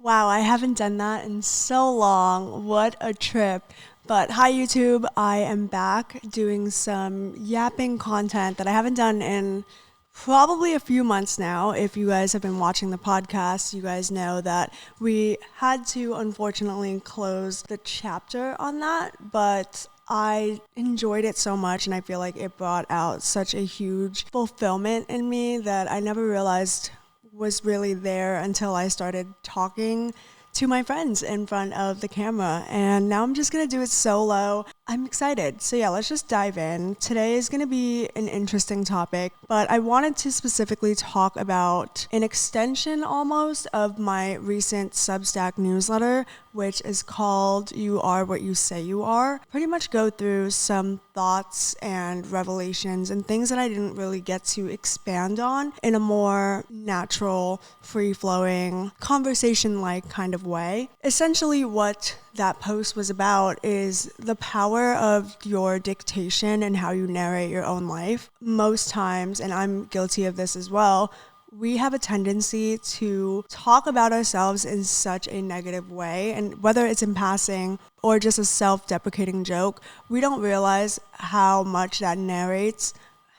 Wow, I haven't done that in so long. What a trip. But hi, YouTube. I am back doing some yapping content that I haven't done in probably a few months now. If you guys have been watching the podcast, you guys know that we had to unfortunately close the chapter on that. But I enjoyed it so much, and I feel like it brought out such a huge fulfillment in me that I never realized was really there until I started talking to my friends in front of the camera. And now I'm just going to do it solo. I'm excited. So yeah, let's just dive in. Today is going to be an interesting topic, but I wanted to specifically talk about an extension almost of my recent Substack newsletter, which is called You Are What You Say You Are. Pretty much go through some thoughts and revelations and things that I didn't really get to expand on in a more natural, free-flowing, conversation-like kind of way. Essentially, what that post was about is the power of your dictation and how you narrate your own life. Most times, and I'm guilty of this as well, we have a tendency to talk about ourselves in such a negative way, and whether it's in passing or just a self-deprecating joke, we don't realize how much that narrates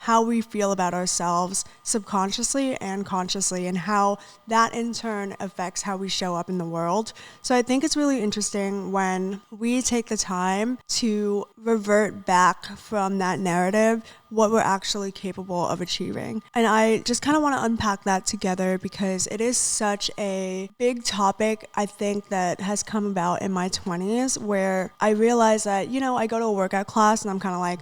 how we feel about ourselves subconsciously and consciously, and how that in turn affects how we show up in the world. So I think it's really interesting when we take the time to revert back from that narrative what we're actually capable of achieving. And I just kind of want to unpack that together because it is such a big topic, I think, that has come about in my 20s, where I realized that, I go to a workout class and I'm kind of like,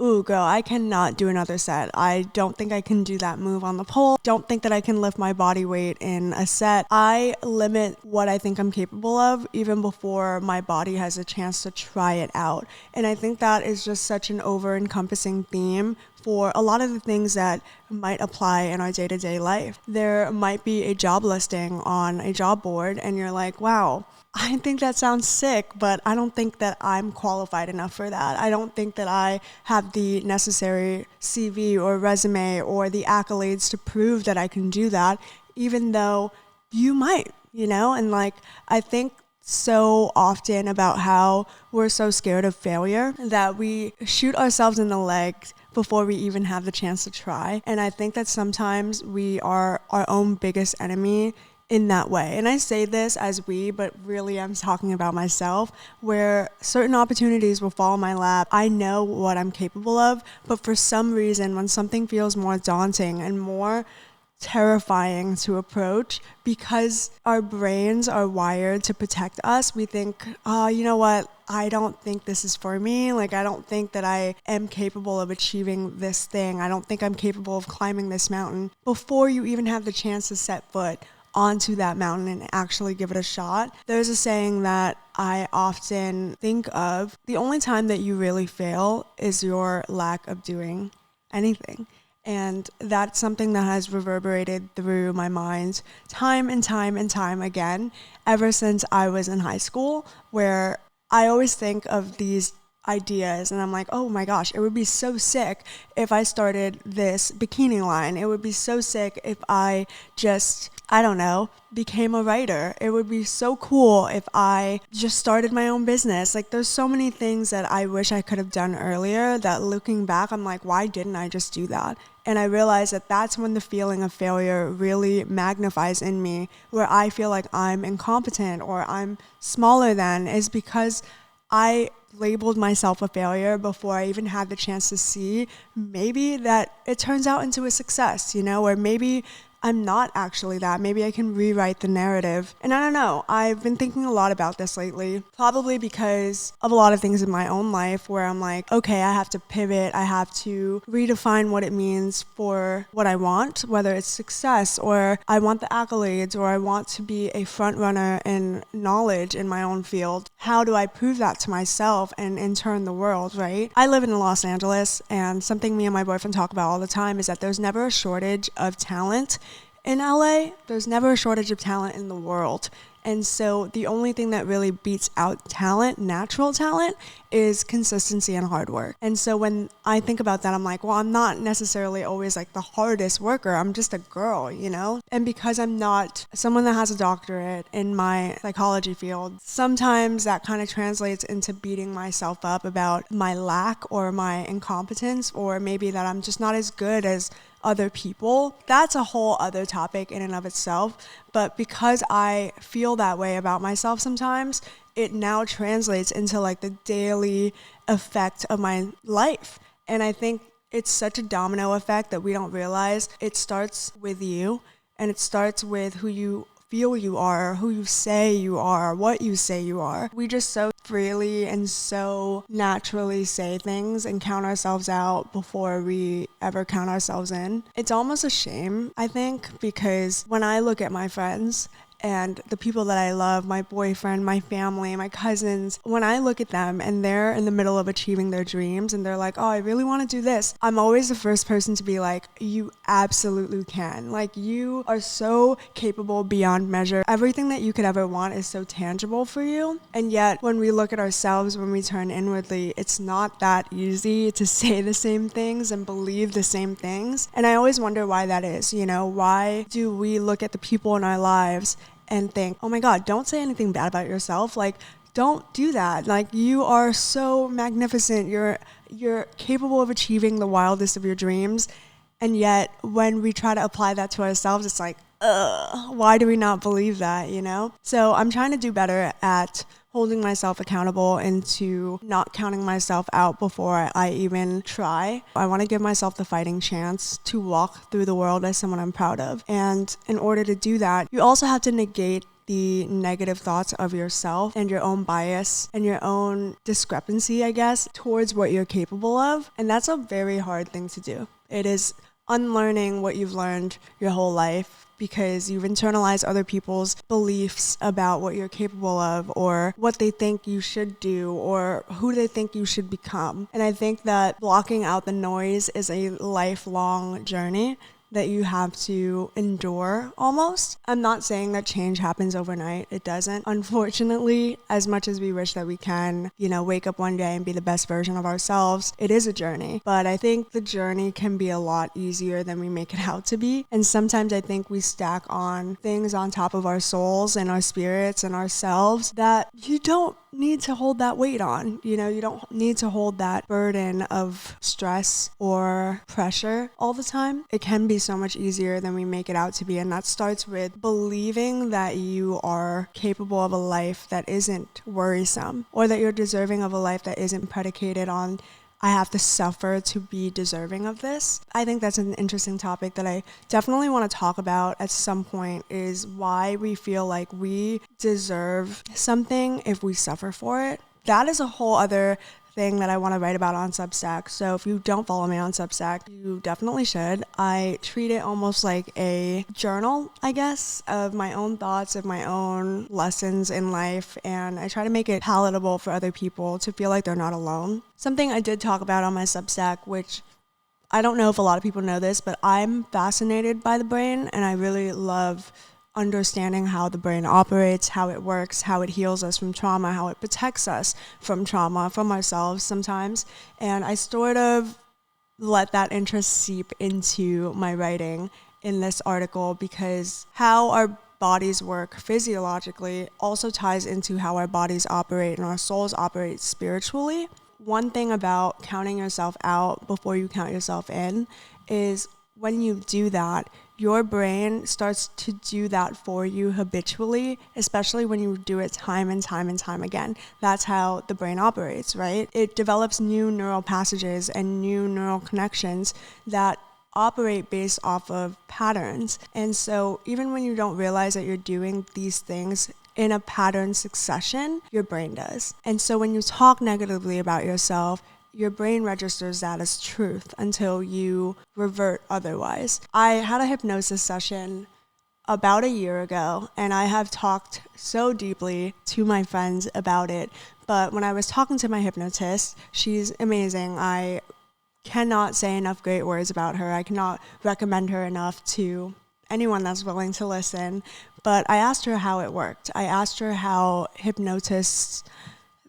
ooh, girl, I cannot do another set. I don't think I can do that move on the pole. Don't think that I can lift my body weight in a set. I limit what I think I'm capable of even before my body has a chance to try it out. And I think that is just such an over-encompassing theme for a lot of the things that might apply in our day-to-day life. There might be a job listing on a job board and you're like, wow, I think that sounds sick, but I don't think that I'm qualified enough for that. I don't think that I have the necessary CV or resume or the accolades to prove that I can do that, even though you might, And I think so often about how we're so scared of failure that we shoot ourselves in the leg before we even have the chance to try. And I think that sometimes we are our own biggest enemy in that way. And I say this as we, but really I'm talking about myself, where certain opportunities will fall in my lap. I know what I'm capable of, but for some reason, when something feels more daunting and more terrifying to approach, because our brains are wired to protect us, we think, oh, you know what? I don't think this is for me. I don't think that I am capable of achieving this thing. I don't think I'm capable of climbing this mountain before you even have the chance to set foot onto that mountain and actually give it a shot. There's a saying that I often think of: the only time that you really fail is your lack of doing anything. And that's something that has reverberated through my mind time and time and time again ever since I was in high school, where I always think of these ideas and I'm like, oh my gosh, it would be so sick if I started this bikini line. It would be so sick if I just, I don't know, became a writer. It would be so cool if I just started my own business. There's so many things that I wish I could have done earlier that, looking back, I'm like, why didn't I just do that? And I realized that that's when the feeling of failure really magnifies in me, where I feel like I'm incompetent or I'm smaller than, is because I labeled myself a failure before I even had the chance to see maybe that it turns out into a success, or maybe I'm not actually that. Maybe I can rewrite the narrative. And I don't know, I've been thinking a lot about this lately, probably because of a lot of things in my own life where I'm like, okay, I have to pivot. I have to redefine what it means for what I want, whether it's success or I want the accolades or I want to be a front runner in knowledge in my own field. How do I prove that to myself and in turn the world, right? I live in Los Angeles, and something me and my boyfriend talk about all the time is that there's never a shortage of talent in LA. There's never a shortage of talent in the world. And so the only thing that really beats out talent, natural talent, is consistency and hard work. And so when I think about that, I'm like, well, I'm not necessarily always like the hardest worker. I'm just a girl, you know? And because I'm not someone that has a doctorate in my psychology field, sometimes that kind of translates into beating myself up about my lack or my incompetence, or maybe that I'm just not as good as other people. That's a whole other topic in and of itself. But because I feel that way about myself sometimes, it now translates into like the daily effect of my life. And I think it's such a domino effect that we don't realize. It starts with you, and it starts with who you feel you are, who you say you are, what you say you are. We just so freely and so naturally say things and count ourselves out before we ever count ourselves in. It's almost a shame, I think, because when I look at my friends and the people that I love, my boyfriend, my family, my cousins, when I look at them and they're in the middle of achieving their dreams and they're like, oh, I really want to do this, I'm always the first person to be like, you absolutely can. Like, you are so capable beyond measure. Everything that you could ever want is so tangible for you. And yet, when we look at ourselves, when we turn inwardly, it's not that easy to say the same things and believe the same things. And I always wonder why that is. You know, why do we look at the people in our lives and think, oh my God, don't say anything bad about yourself. Like, don't do that. Like, you are so magnificent. You're capable of achieving the wildest of your dreams. And yet, when we try to apply that to ourselves, it's like, why do we not believe that, you know? So I'm trying to do better at holding myself accountable and to not counting myself out before I even try. I want to give myself the fighting chance to walk through the world as someone I'm proud of. And in order to do that, you also have to negate the negative thoughts of yourself and your own bias and your own discrepancy, I guess, towards what you're capable of. And that's a very hard thing to do. It is unlearning what you've learned your whole life, because you've internalized other people's beliefs about what you're capable of or what they think you should do or who they think you should become. And I think that blocking out the noise is a lifelong journey that you have to endure almost. I'm not saying that change happens overnight. It doesn't. Unfortunately, as much as we wish that we can, wake up one day and be the best version of ourselves, it is a journey. But I think the journey can be a lot easier than we make it out to be. And sometimes I think we stack on things on top of our souls and our spirits and ourselves that you don't need to hold that weight on. You don't need to hold that burden of stress or pressure all the time. It can be so much easier than we make it out to be. And that starts with believing that you are capable of a life that isn't worrisome, or that you're deserving of a life that isn't predicated on, I have to suffer to be deserving of this. I think that's an interesting topic that I definitely want to talk about at some point, is why we feel like we deserve something if we suffer for it. That is a whole other thing that I want to write about on Substack. So if you don't follow me on Substack, you definitely should. I treat it almost like a journal, I guess, of my own thoughts, of my own lessons in life, and I try to make it palatable for other people to feel like they're not alone. Something I did talk about on my Substack, which I don't know if a lot of people know this, but I'm fascinated by the brain, and I really love understanding how the brain operates, how it works, how it heals us from trauma, how it protects us from trauma, from ourselves sometimes. And I sort of let that interest seep into my writing in this article, because how our bodies work physiologically also ties into how our bodies operate and our souls operate spiritually. One thing about counting yourself out before you count yourself in is when you do that, your brain starts to do that for you habitually, especially when you do it time and time and time again. That's how the brain operates, right? It develops new neural passages and new neural connections that operate based off of patterns. And so even when you don't realize that you're doing these things in a pattern succession, your brain does. And so when you talk negatively about yourself, your brain registers that as truth until you revert otherwise. I had a hypnosis session about a year ago, and I have talked so deeply to my friends about it. But when I was talking to my hypnotist, she's amazing. I cannot say enough great words about her. I cannot recommend her enough to anyone that's willing to listen. But I asked her how it worked. I asked her how hypnosis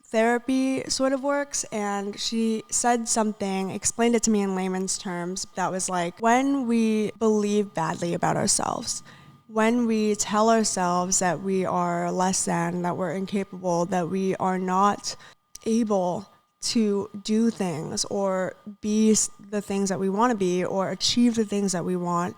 therapy sort of works, and she said something, explained it to me in layman's terms, that was like, when we believe badly about ourselves, when we tell ourselves that we are less than, that we're incapable, that we are not able to do things or be the things that we want to be or achieve the things that we want,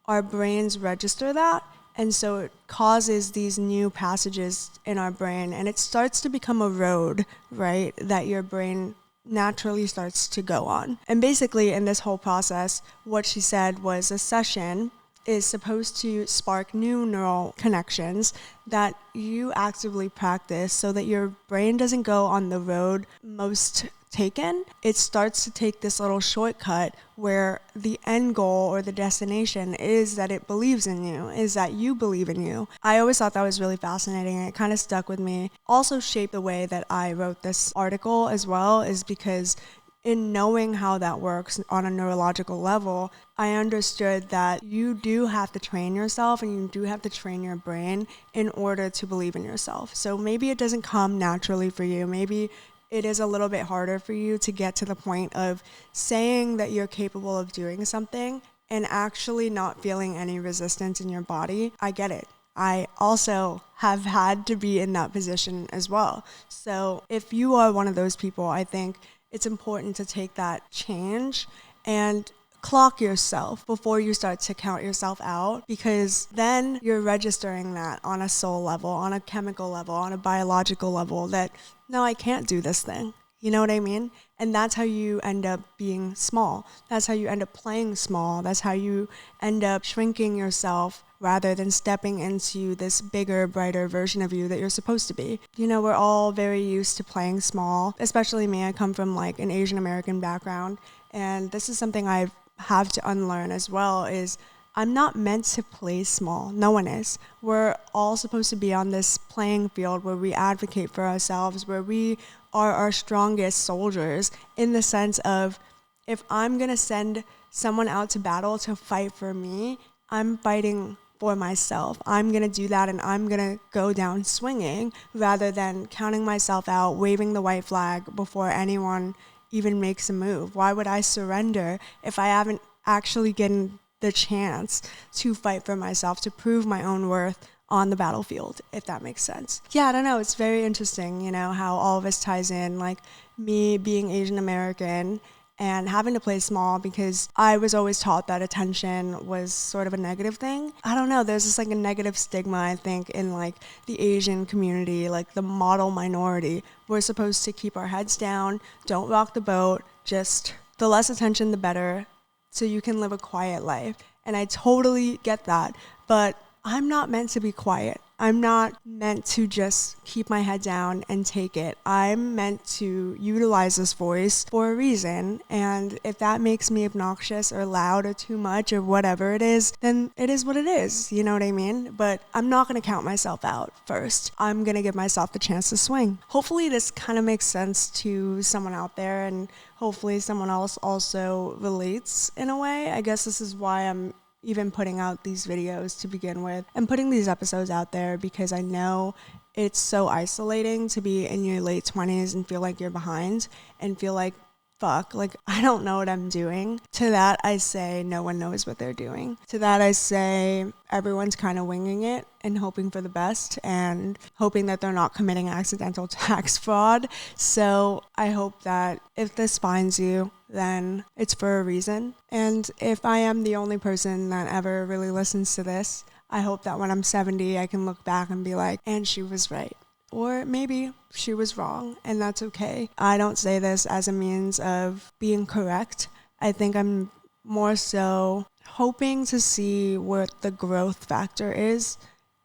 our brains register that. And so it causes these new passages in our brain, and it starts to become a road, right, that your brain naturally starts to go on. And basically in this whole process, what she said was a session is supposed to spark new neural connections that you actively practice so that your brain doesn't go on the road most taken. It starts to take this little shortcut where the end goal or the destination is that it believes in you, is that you believe in you. I always thought that was really fascinating, and it kind of stuck with me. Also shaped the way that I wrote this article as well, is because in knowing how that works on a neurological level, I understood that you do have to train yourself and you do have to train your brain in order to believe in yourself. So maybe it doesn't come naturally for you. Maybe it is a little bit harder for you to get to the point of saying that you're capable of doing something and actually not feeling any resistance in your body. I get it. I also have had to be in that position as well. So if you are one of those people, I think it's important to take that change and clock yourself before you start to count yourself out, because then you're registering that on a soul level, on a chemical level, on a biological level, that no, I can't do this thing. You know what I mean? And that's how you end up being small. That's how you end up playing small. That's how you end up shrinking yourself rather than stepping into this bigger, brighter version of you that you're supposed to be. You know, we're all very used to playing small, especially me. I come from like an Asian American background, and this is something I have to unlearn as well, is I'm not meant to play small. No one is. We're all supposed to be on this playing field where we advocate for ourselves, where we are our strongest soldiers, in the sense of, if I'm going to send someone out to battle to fight for me, I'm fighting for myself. I'm going to do that, and I'm going to go down swinging rather than counting myself out, waving the white flag before anyone even makes a move. Why would I surrender if I haven't actually gotten the chance to fight for myself, to prove my own worth on the battlefield, if that makes sense? Yeah, I don't know. It's very interesting, you know, how all of this ties in, like me being Asian American and having to play small, because I was always taught that attention was sort of a negative thing. I don't know, there's this like a negative stigma, I think, in like the Asian community, like the model minority. We're supposed to keep our heads down, don't rock the boat, just the less attention the better, so you can live a quiet life. And I totally get that, but I'm not meant to be quiet. I'm not meant to just keep my head down and take it. I'm meant to utilize this voice for a reason. And if that makes me obnoxious or loud or too much or whatever it is, then it is what it is. You know what I mean? But I'm not going to count myself out first. I'm going to give myself the chance to swing. Hopefully this kind of makes sense to someone out there, and hopefully someone else also relates in a way. I guess this is why I'm even putting out these videos to begin with, and putting these episodes out there, because I know it's so isolating to be in your late 20s and feel like you're behind and feel like, fuck, like I don't know what I'm doing. To that I say, no one knows what they're doing. To that I say, everyone's kind of winging it and hoping for the best and hoping that they're not committing accidental tax fraud. So I hope that if this finds you, then it's for a reason. And if I am the only person that ever really listens to this, I hope that when I'm 70, I can look back and be like, and she was right. Or maybe she was wrong, and that's okay. I don't say this as a means of being correct. I think I'm more so hoping to see what the growth factor is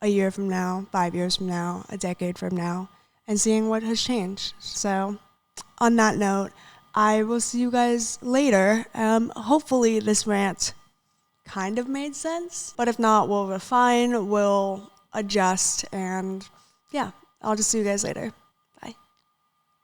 a year from now, 5 years from now, a decade from now, and seeing what has changed. So on that note, I will see you guys later. Hopefully this rant kind of made sense, but if not, we'll refine, we'll adjust, and yeah, I'll just see you guys later.